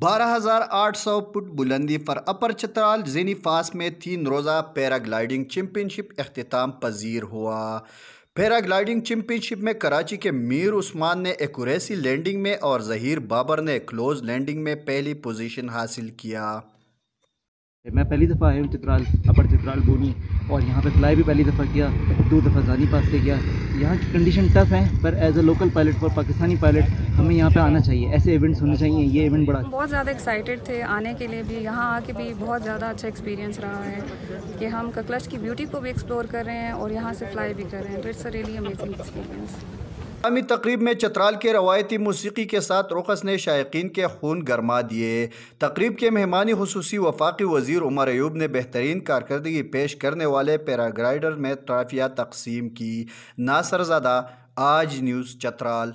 12,800 foot बुलंदी पर अपर चतराल ज़ेनी फास में 3 रोज़ा पैराग्लाइडिंग चैम्पियनशिप अख्तिताम पजीर हुआ। पैराग्लाइडिंग चैम्पियनशिप में कराची के मीर उस्मान ने एक्यूरेसी लैंडिंग में और ज़हीर बाबर ने क्लोज लैंडिंग में पहली पोजीशन हासिल किया। मैं पहली दफ़ा आया हूँ चित्राल, अपर चित्राल बोनी, और यहाँ पे फ्लाई भी पहली दफ़ा किया, 2 दफ़ा जानी पास से किया। यहाँ की कंडीशन टफ़ है, पर as a local pilot for Pakistani pilot हमें यहाँ पे आना चाहिए, ऐसे इवेंट्स होने चाहिए। ये इवेंट बहुत ज़्यादा एक्साइटेड थे आने के लिए भी, यहाँ आके भी बहुत ज़्यादा अच्छा एक्सपीरियंस रहा है कि हम ककलश की ब्यूटी को भी एक्सप्लोर कर रहे हैं और यहाँ से फ्लाई भी कर रहे हैं, तो it's a really amazing experience. इस्लामी तकरीब में चतराल के रवायती मूसीकी के साथ रुक़स ने शायकीन के खून गरमा दिए। तकरीब के मेहमानी खुसूसी वफाकी वज़ीर उमर अयूब ने बेहतरीन कारकर्दगी पेश करने वाले पैराग्लाइडर में ट्राफियाँ तकसीम की। नासर ज़ादा, आज न्यूज़ चतराल।